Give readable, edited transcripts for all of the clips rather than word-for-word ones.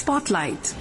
Spotlight.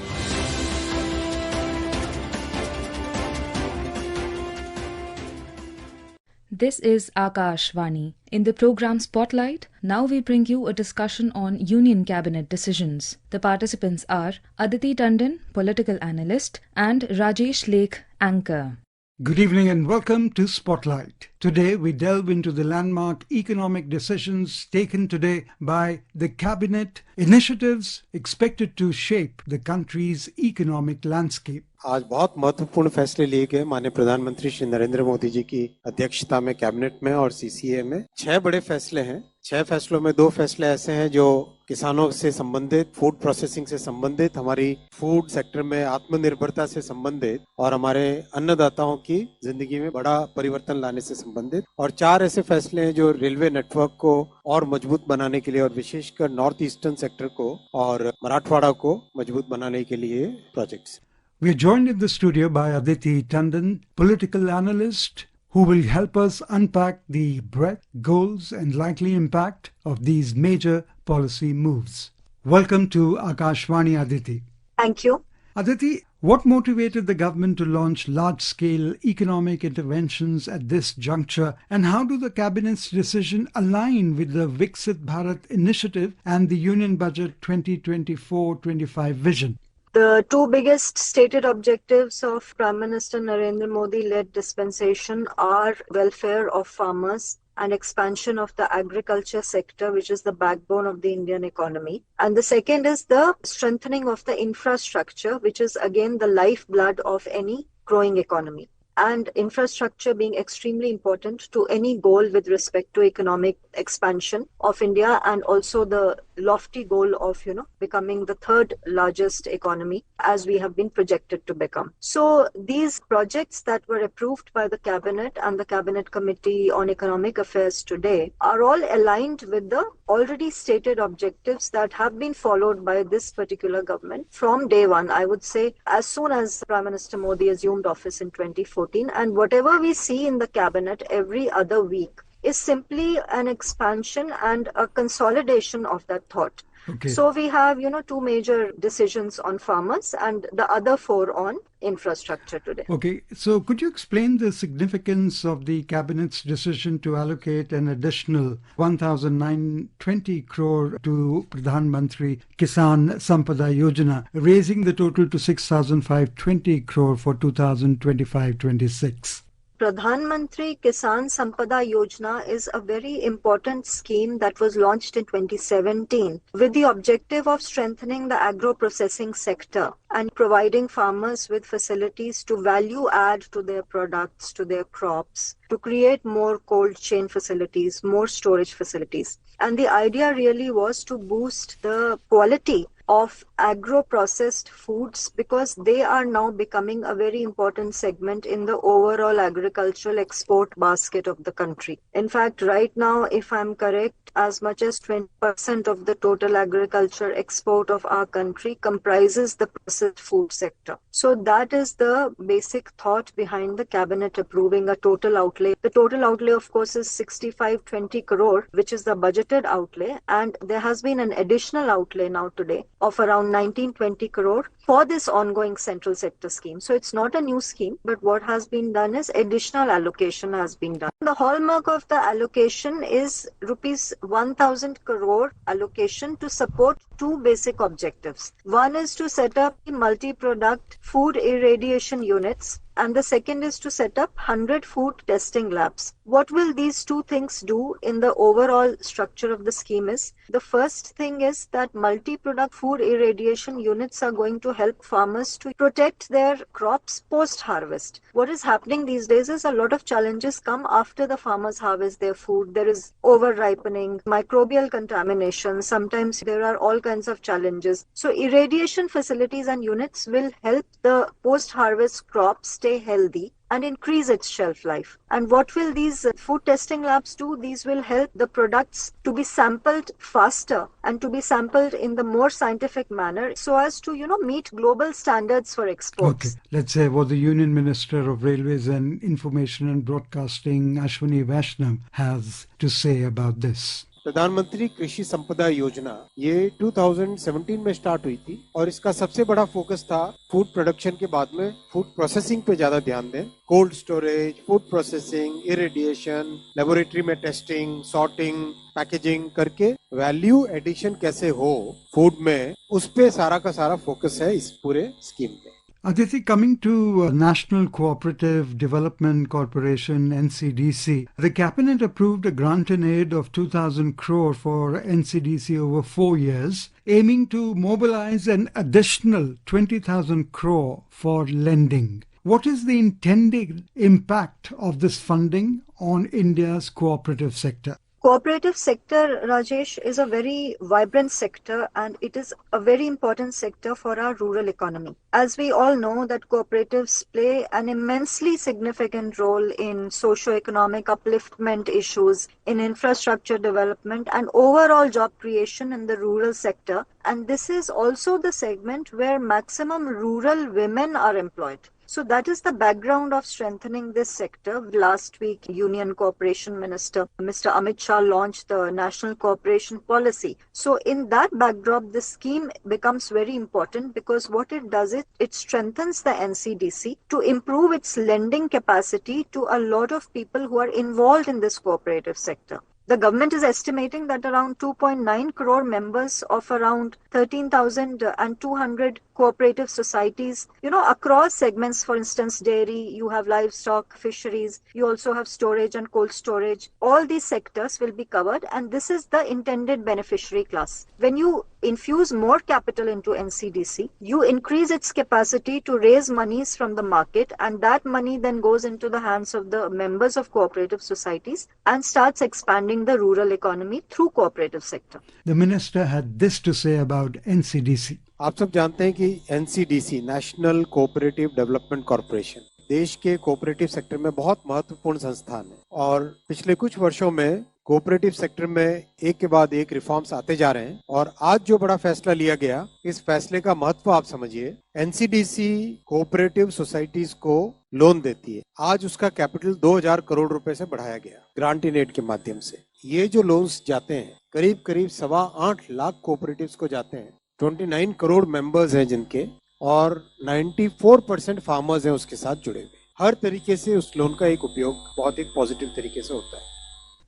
This is Akashvani. In the program Spotlight, now we bring you a discussion on Union Cabinet decisions. The participants are Aditi Tandon, political analyst, and Rajesh Lake, anchor. Good evening and welcome to Spotlight. Today we delve into the landmark economic decisions taken today by the Cabinet, initiatives expected to shape the country's economic landscape. आज बहुत महत्वपूर्ण फैसले लिए गए माननीय प्रधानमंत्री श्री नरेंद्र मोदी जी की अध्यक्षता में कैबिनेट में और सीसीए में 6 बड़े फैसले हैं। 6 फैसलों में 2 फैसले ऐसे हैं जो किसानों से संबंधित, फूड प्रोसेसिंग से संबंधित, हमारी फूड सेक्टर में आत्मनिर्भरता से संबंधित और हमारे अन्नदाताओं की जिंदगी में बड़ा परिवर्तन लाने से संबंधित, और 4 ऐसे फैसले हैं जो रेलवे नेटवर्क को और मजबूत बनाने के लिए और विशेषकर नॉर्थ ईस्टर्न सेक्टर को और मराठवाड़ा को मजबूत बनाने के लिए projects. We are joined in the studio by Aditi Tandon, political analyst, who will help us unpack the breadth, goals and likely impact of these major policy moves. Welcome to Akashvani, Aditi. Thank you. Aditi, what motivated the government to launch large-scale economic interventions at this juncture, and how do the Cabinet's decision align with the Viksit Bharat initiative and the Union Budget 2024-25 vision? The 2 biggest stated objectives of Prime Minister Narendra Modi-led dispensation are welfare of farmers and expansion of the agriculture sector, which is the backbone of the Indian economy. And the second is the strengthening of the infrastructure, which is again the lifeblood of any growing economy. And infrastructure being extremely important to any goal with respect to economic expansion of India, and also the lofty goal of, becoming the 3rd largest economy as we have been projected to become. So these projects that were approved by the Cabinet and the Cabinet Committee on Economic Affairs today are all aligned with the already stated objectives that have been followed by this particular government from day one. I would say as soon as Prime Minister Modi assumed office in 2014, and whatever we see in the Cabinet every other week is simply an expansion and a consolidation of that thought. Okay. So we have, 2 major decisions on farmers and the other 4 on infrastructure today. Okay, so could you explain the significance of the Cabinet's decision to allocate an additional 1,920 crore to Pradhan Mantri Kisan Sampada Yojana, raising the total to 6,520 crore for 2025-26? Pradhan Mantri Kisan Sampada Yojana is a very important scheme that was launched in 2017 with the objective of strengthening the agro-processing sector and providing farmers with facilities to value add to their products, to their crops, to create more cold chain facilities, more storage facilities. And the idea really was to boost the quality of agro-processed foods, because they are now becoming a very important segment in the overall agricultural export basket of the country. In fact, right now, if I'm correct, as much as 20% of the total agriculture export of our country comprises the processed food sector. So that is the basic thought behind the Cabinet approving a total outlay. The total outlay, of course, is 6520 crore, which is the budgeted outlay. And there has been an additional outlay now today of around 1920 crore for this ongoing central sector scheme. So it's not a new scheme, but what has been done is additional allocation has been done. The hallmark of the allocation is rupees 1,000 crore allocation to support 2 basic objectives. One is to set up multi-product food irradiation units, and the second is to set up 100 food testing labs. What will these 2 things do in the overall structure of the scheme is, the first thing is that multi-product food irradiation units are going to help farmers to protect their crops post-harvest. What is happening these days is a lot of challenges come after the farmers harvest their food. There is over-ripening, microbial contamination, sometimes there are all kinds of challenges. So irradiation facilities and units will help the post-harvest crops stay healthy and increase its shelf life. And what will these food testing labs do? These will help the products to be sampled faster and to be sampled in the more scientific manner so as to, meet global standards for exports. Okay, let's say what the Union Minister of Railways and Information and Broadcasting, Ashwini Vaishnaw, has to say about this. प्रधानमंत्री कृषि संपदा योजना ये 2017 में start हुई थी और इसका सबसे बड़ा फोकस था फूड प्रोडक्शन के बाद में फूड प्रोसेसिंग पे ज्यादा ध्यान दें। Cold storage, food processing, irradiation, laboratory में टेस्टिंग, सॉर्टिंग, पैकेजिंग करके वैल्यू एडिशन कैसे हो फूड में, उस पे सारा का सारा फोकस है इस पूरे स्कीम में। Aditi, coming to National Cooperative Development Corporation, NCDC, the Cabinet approved a grant and aid of 2,000 crore for NCDC over 4 years, aiming to mobilize an additional 20,000 crore for lending. What is the intended impact of this funding on India's cooperative sector? Cooperative sector, Rajesh, is a very vibrant sector and it is a very important sector for our rural economy. As we all know that cooperatives play an immensely significant role in socio-economic upliftment issues, in infrastructure development and overall job creation in the rural sector. And this is also the segment where maximum rural women are employed. So that is the background of strengthening this sector. Last week, Union Cooperation Minister, Mr. Amit Shah, launched the National Cooperation Policy. So in that backdrop, this scheme becomes very important because what it does is it strengthens the NCDC to improve its lending capacity to a lot of people who are involved in this cooperative sector. The government is estimating that around 2.9 crore members of around 13,200 cooperative societies, across segments, for instance, dairy, you have livestock, fisheries, you also have storage and cold storage. All these sectors will be covered and this is the intended beneficiary class. When you infuse more capital into NCDC, you increase its capacity to raise monies from the market and that money then goes into the hands of the members of cooperative societies and starts expanding the rural economy through cooperative sector. The minister had this to say about NCDC. आप सब जानते हैं कि NCDC, national cooperative development corporation, देश के cooperative sector में बहुत महत्वपूर्ण संस्थान है और पिछले कुछ वर्षों में कोऑपरेटिव सेक्टर में एक के बाद एक रिफॉर्म्स आते जा रहे हैं और आज जो बड़ा फैसला लिया गया, इस फैसले का महत्व आप समझिए। NCDC कोऑपरेटिव सोसाइटीज को लोन देती है। आज उसका कैपिटल 2000 करोड़ रुपए से बढ़ाया गया ग्रांट इन एड के माध्यम से। ये जो लोन्स जाते हैं करीब 8.25 लाख कोऑपरेटिव्स को जाते हैं। 29 करोड़ मेंबर्स हैं जिनके और 94% फार्मर्स हैं उसके साथ जुड़े हुए। हर तरीके से उस लोन का एक उपयोग बहुत एक पॉजिटिव तरीके से होता है।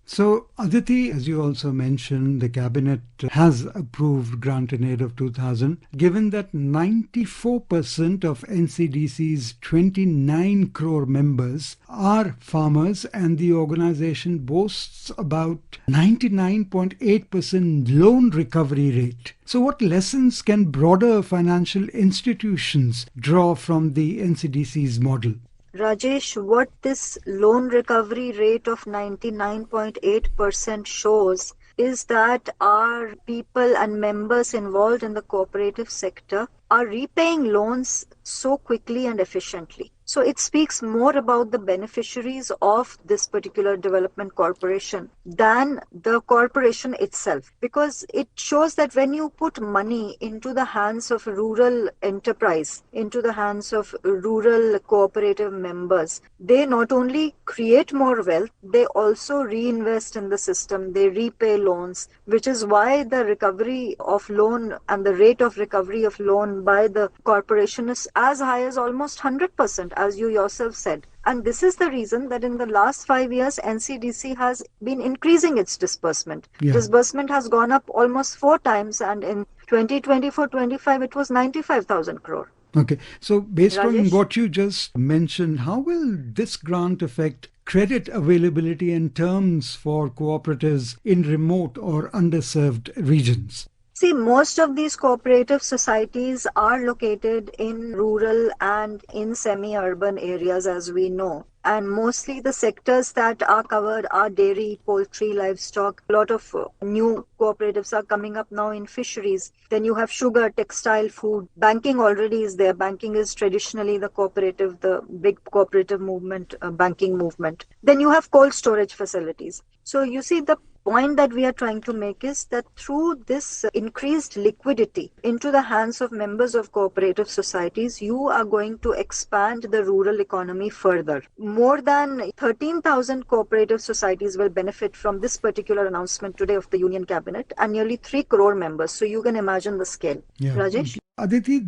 So, Aditi, as you also mentioned, the Cabinet has approved grant and aid of 2,000. Given that 94% of NCDC's 29 crore members are farmers and the organization boasts about 99.8% loan recovery rate. So what lessons can broader financial institutions draw from the NCDC's model? Rajesh, what this loan recovery rate of 99.8% shows is that our people and members involved in the cooperative sector are repaying loans so quickly and efficiently. So it speaks more about the beneficiaries of this particular development corporation than the corporation itself, because it shows that when you put money into the hands of rural enterprise, into the hands of rural cooperative members, they not only create more wealth, they also reinvest in the system, they repay loans, which is why the recovery of loan and the rate of recovery of loan by the corporation is as high as almost 100%, as you yourself said. And this is the reason that in the last 5 years, NCDC has been increasing its disbursement. Yeah. Disbursement has gone up almost 4 times, and in 2024-25, it was 95,000 crore. Okay, so based on Rajesh? what you just mentioned, how will this grant affect credit availability and terms for cooperatives in remote or underserved regions? See, most of these cooperative societies are located in rural and in semi-urban areas, as we know. And mostly the sectors that are covered are dairy, poultry, livestock. A lot of new cooperatives are coming up now in fisheries. Then you have sugar, textile, food. Banking already is there. Banking is traditionally the cooperative, the big cooperative movement, banking movement. Then you have cold storage facilities. So you see, the point that we are trying to make is that through this increased liquidity into the hands of members of cooperative societies, you are going to expand the rural economy further. More than 13,000 cooperative societies will benefit from this particular announcement today of the Union Cabinet, and nearly 3 crore members. So you can imagine the scale. Yeah. Rajesh? Aditi,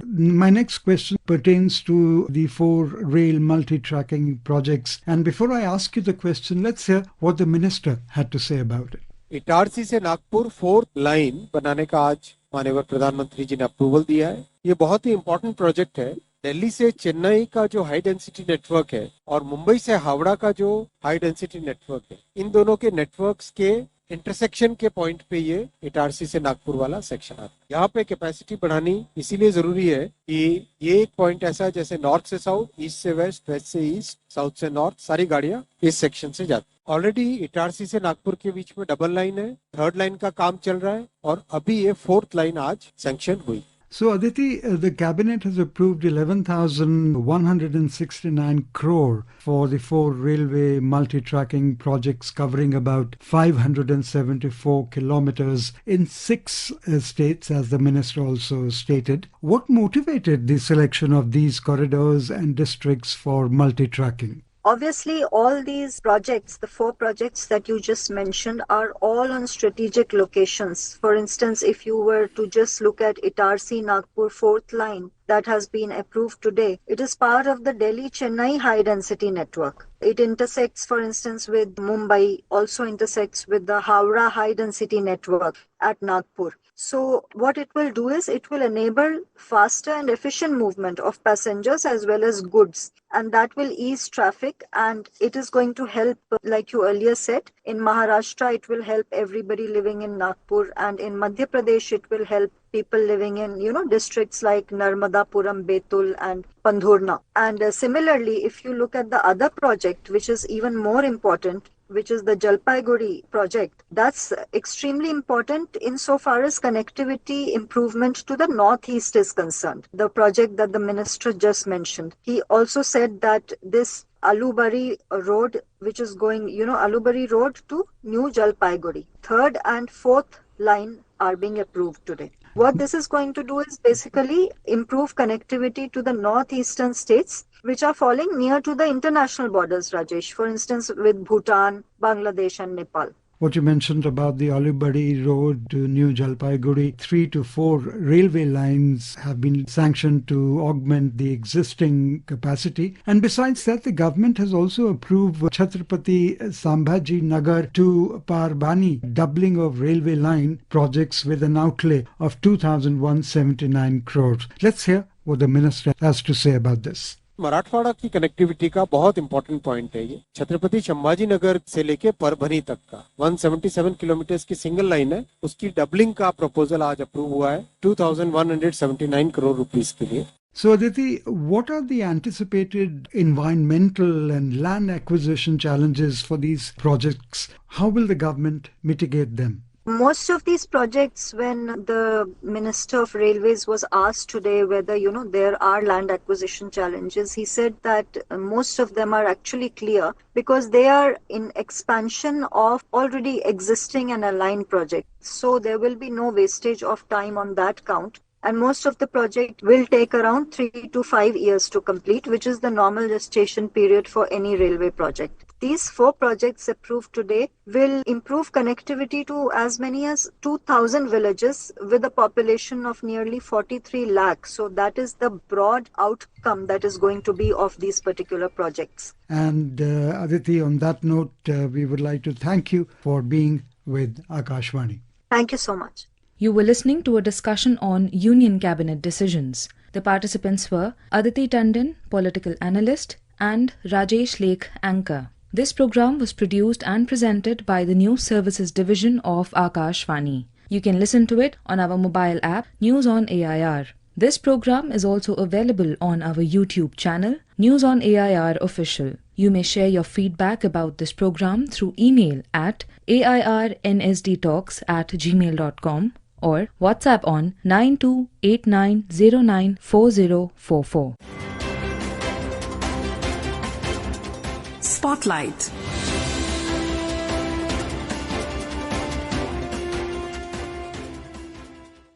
my next question pertains to the 4 rail multi-tracking projects. And before I ask you the question, let's hear what the minister had to say about it. Itarsi से Nagpur 4th line बनाने का आज माननीय प्रधानमंत्री जी ने approval दिया है। ये बहुत ही इम्पोर्टेंट प्रोजेक्ट है। दिल्ली से चेन्नई का जो हाई डेंसिटी नेटवर्क है और मुंबई से हावड़ा का जो हाई डेंसिटी नेटवर्क है, इन दोनों के नेटवर्क्स के इंटरसेक्शन के पॉइंट पे ये इटारसी से नागपुर वाला सेक्शन आता है। यहाँ पे कैपेसिटी बढ़ानी इसीलिए जरूरी है कि ये एक पॉइंट ऐसा है जैसे नॉर्थ से साउथ, ईस्ट से वेस्ट, वेस्ट से ईस्ट, साउथ से नॉर्थ, सारी गाड़ियां इस सेक्शन से जाती। ऑलरेडी इटारसी से नागपुर के बीच में डबल लाइन है, 3rd लाइन का काम चल रहा है और अभी ये 4th लाइन आज सैंक्शन हुई। So, Aditi, the cabinet has approved 11,169 crore for the 4 railway multi-tracking projects covering about 574 kilometers in 6 states, as the minister also stated. What motivated the selection of these corridors and districts for multi-tracking? Obviously, all these projects, the 4 projects that you just mentioned, are all on strategic locations. For instance, if you were to just look at Itarsi-Nagpur 4th line that has been approved today, it is part of the Delhi-Chennai high-density network. It intersects, for instance, with Mumbai, also intersects with the Howrah high-density network at Nagpur. So what it will do is it will enable faster and efficient movement of passengers as well as goods, and that will ease traffic, and it is going to help, like you earlier said, in Maharashtra it will help everybody living in Nagpur, and in Madhya Pradesh it will help people living in, districts like Narmadapuram, Betul and Pandhurna. And similarly, if you look at the other project, which is even more important, which is the Jalpaiguri project, that's extremely important insofar as connectivity improvement to the northeast is concerned. The project that the minister just mentioned. He also said that this Alubari Road, which is going, Alubari Road to New Jalpaiguri, 3rd and 4th line are being approved today. What this is going to do is basically improve connectivity to the northeastern states which are falling near to the international borders, Rajesh, for instance, with Bhutan, Bangladesh and Nepal. What you mentioned about the Alubari Road to New Jalpaiguri, 3 to 4 railway lines have been sanctioned to augment the existing capacity. And besides that, the government has also approved Chhatrapati Sambhaji Nagar to Parbhani, doubling of railway line projects with an outlay of 2,179 crores. Let's hear what the minister has to say about this. Marathwada की connectivity का बहुत important point है ये। छत्रपति संभाजी नगर से लेके परभनी तक का 177 kilometre की सिंगल लाइन है, उसकी डबलिंग का प्रपोजल आज अप्रूव हुआ है 2,179 करोड़ रुपीस के लिए। So Aditi, what are the anticipated environmental and land acquisition challenges for these projects? How will the government mitigate them? Most of these projects, when the Minister of Railways was asked today whether, there are land acquisition challenges, he said that most of them are actually clear because they are in expansion of already existing and aligned projects. So there will be no wastage of time on that count. And most of the project will take around 3 to 5 years to complete, which is the normal gestation period for any railway project. These 4 projects approved today will improve connectivity to as many as 2,000 villages with a population of nearly 43 lakhs. So that is the broad outcome that is going to be of these particular projects. And Aditi, on that note, we would like to thank you for being with Akashvani. Thank you so much. You were listening to a discussion on Union Cabinet decisions. The participants were Aditi Tandon, political analyst, and Rajesh Lake, anchor. This program was produced and presented by the News Services Division of Akashvani. You can listen to it on our mobile app, News on AIR. This program is also available on our YouTube channel, News on AIR Official. You may share your feedback about this program through email at airnsdtalks@gmail.com or WhatsApp on 9289094044. Spotlight.